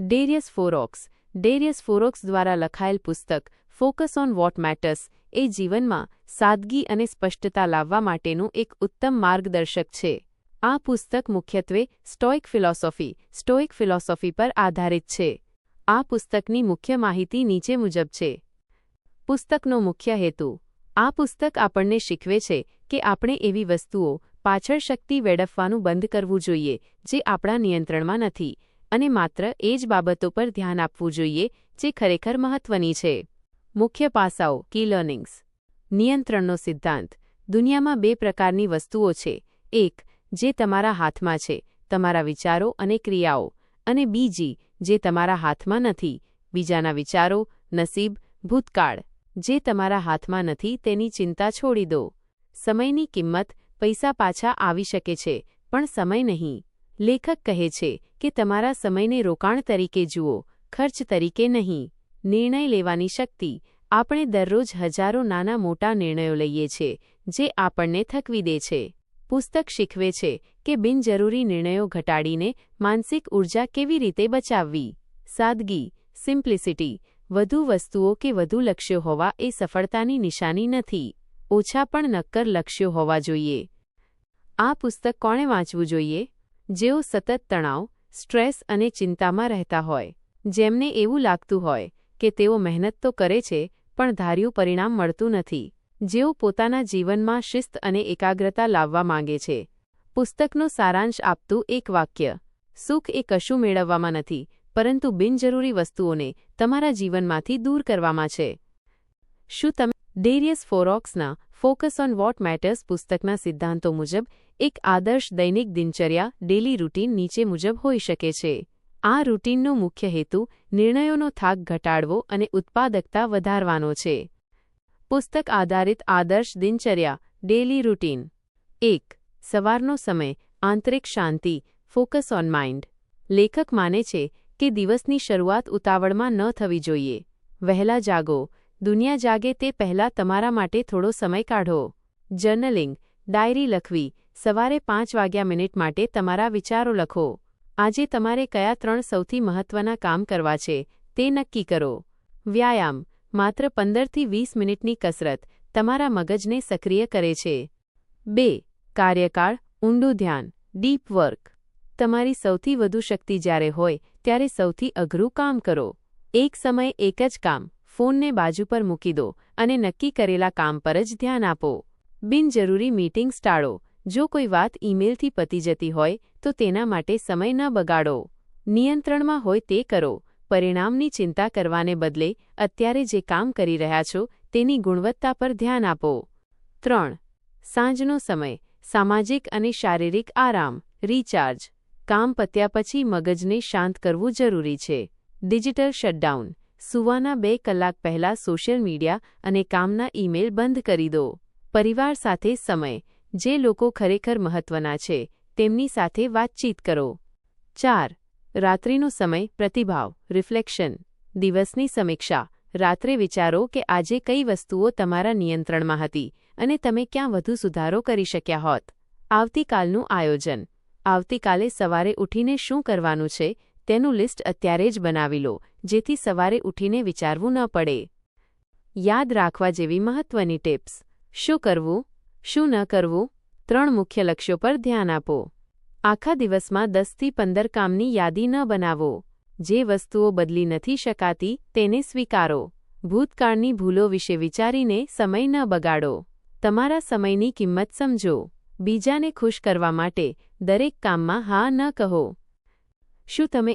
Darius ફોરોક્સ દ્વારા લખાયેલ પુસ્તક ફોકસ ઓન વોટ મેટર્સ એ જીવનમાં સાદગી અને સ્પષ્ટતા લાવવા માટેનું એક ઉત્તમ માર્ગદર્શક છે. આ પુસ્તક મુખ્યત્વે સ્ટોઇક ફિલોસોફી પર આધારિત છે. આ પુસ્તકની મુખ્ય માહિતી નીચે મુજબ છે. પુસ્તકનો મુખ્ય હેતુ. આ પુસ્તક આપણને શીખવે છે કે આપણે એવી વસ્તુઓ પાછળ શક્તિ વેડફવાનું બંધ કરવું જોઈએ જે આપણા નિયંત્રણમાં નથી અને માત્ર એ જ બાબતો પર ધ્યાન આપવું જોઈએ જે ખરેખર મહત્વની છે. મુખ્ય પાસાઓ. કી લર્નિંગ્સ. નિયંત્રણનો સિદ્ધાંત. દુનિયામાં બે પ્રકારની વસ્તુઓ છે. એક, જે તમારા હાથમાં છે, તમારા વિચારો અને ક્રિયાઓ, અને બીજી, જે તમારા હાથમાં નથી, બીજાના વિચારો, નસીબ, ભૂતકાળ. જે તમારા હાથમાં નથી તેની ચિંતા છોડી દો. સમયની કિંમત. પૈસા પાછા આવી શકે છે, પણ સમય નહીં. લેખક કહે છે કે તમારા સમયને રોકાણ તરીકે જુઓ, ખર્ચ તરીકે નહીં. નિર્ણય લેવાની શક્તિ. આપણે દરરોજ હજારો નાના મોટા નિર્ણયો લઈએ છીએ જે આપણને થકવી દે છે. પુસ્તક શીખવે છે કે બિનજરૂરી નિર્ણયો ઘટાડીને માનસિક ઊર્જા કેવી રીતે બચાવવી. સાદગી. સિમ્પ્લિસિટી. વધુ વસ્તુઓ કે વધુ લક્ષ્યો હોવા એ સફળતાની નિશાની નથી. ઓછા પણ નક્કર લક્ષ્યો હોવા જોઈએ. આ પુસ્તક કોણે વાંચવું જોઈએ? જેઓ સતત તણાવ, સ્ટ્રેસ અને ચિંતામાં રહેતા હોય. જેમને એવું લાગતું હોય કે તેઓ મહેનત તો કરે છે પણ ધાર્યું પરિણામ મળતું નથી. જેઓ પોતાના જીવનમાં શિસ્ત અને એકાગ્રતા લાવવા માંગે છે. પુસ્તકનો સારાંશ આપતું એક વાક્ય. સુખ એ કશું મેળવવામાં નથી, પરંતુ બિનજરૂરી વસ્તુઓને તમારા જીવનમાંથી દૂર કરવામાં છે. શું તમે Darius ફોરોક્સના focus on vote matters પુસ્તકના સિદ્ધાંતો મુજબ એક આદર્શ દૈનિક દિનચર્યા ડેલી રૂટીન નીચે મુજબ હોઈ શકે છે? આ રૂટીનનો મુખ્ય હેતુ નિર્ણયોનો થાક ઘટાડવો અને ઉત્પાદકતા વધારવાનો છે. પુસ્તક આધારિત આદર્શ દિનચર્યા ડેલી રૂટીન. 1. સવારનો સમય. આંતરિક શાંતિ. Focus on mind. લેખક માને છે કે દિવસની શરૂઆત ઉતાવળમાં ન થવી જોઈએ. વહેલા જાગો. દુનિયા જાગે તે પહેલાં તમારા માટે થોડો સમય કાઢો. જર્નલિંગ. ડાયરી લખવી. સવારે 5 માટે તમારા વિચારો લખો. આજે તમારે કયા 3 સૌથી મહત્વના કામ કરવા છે તે નક્કી કરો. વ્યાયામ. માત્ર 15 થી 20 મિનિટની કસરત તમારા મગજને સક્રિય કરે છે. 2. કાર્યકાળ. ઊંડું ધ્યાન. Deep work. તમારી સૌથી વધુ શક્તિ જ્યારે હોય ત્યારે સૌથી અઘરું કામ કરો. એક સમયે એક જ કામ. ફોનને બાજુ પર મૂકી દો અને નક્કી કરેલા કામ પર જ ધ્યાન આપો. બિનજરૂરી મીટિંગ્સ ટાળો. જો કોઈ વાત ઈમેલથી પતી જતી હોય તો તેના માટે સમય ન બગાડો. નિયંત્રણમાં હોય તે કરો. પરિણામની ચિંતા કરવાને બદલે અત્યારે જે કામ કરી રહ્યા છો તેની ગુણવત્તા પર ધ્યાન આપો. 3. સાંજનો સમય. સામાજિક અને શારીરિક આરામ. રિચાર્જ. કામ પત્યા પછી મગજને શાંત કરવું જરૂરી છે. Digital shutdown. સૂવાના 2 કલાક પહેલાં સોશિયલ મીડિયા અને કામના ઈમેલ બંધ કરી દો. પરિવાર સાથે સમય. જે લોકો ખરેખર મહત્વના છે તેમની સાથે વાતચીત કરો. 4. રાત્રિનો સમય. પ્રતિભાવ. રિફ્લેક્શન. દિવસની સમીક્ષા. રાત્રે વિચારો કે આજે કઈ વસ્તુઓ તમારા નિયંત્રણમાં હતી અને તમે ક્યાં વધુ સુધારો કરી શક્યા હોત. આવતીકાલનું આયોજન. આવતીકાલે સવારે ઉઠીને શું કરવાનું છે તેનું લિસ્ટ અત્યારે જ બનાવી લો જેથી સવારે ઉઠીને વિચારવું ન પડે. યાદ રાખવા જેવી મહત્વની ટિપ્સ. શું કરવું, શું ન કરવું. 3 મુખ્ય લક્ષ્યો પર ધ્યાન આપો. આખા દિવસમાં 10 થી 15 કામની યાદી ન બનાવો. જે વસ્તુઓ બદલી નથી શકાતી તેને સ્વીકારો. ભૂતકાળની ભૂલો વિશે વિચારીને સમય ન બગાડો. તમારા સમયની કિંમત સમજો. બીજાને ખુશ કરવા માટે દરેક કામમાં હા ન કહો. શું તમે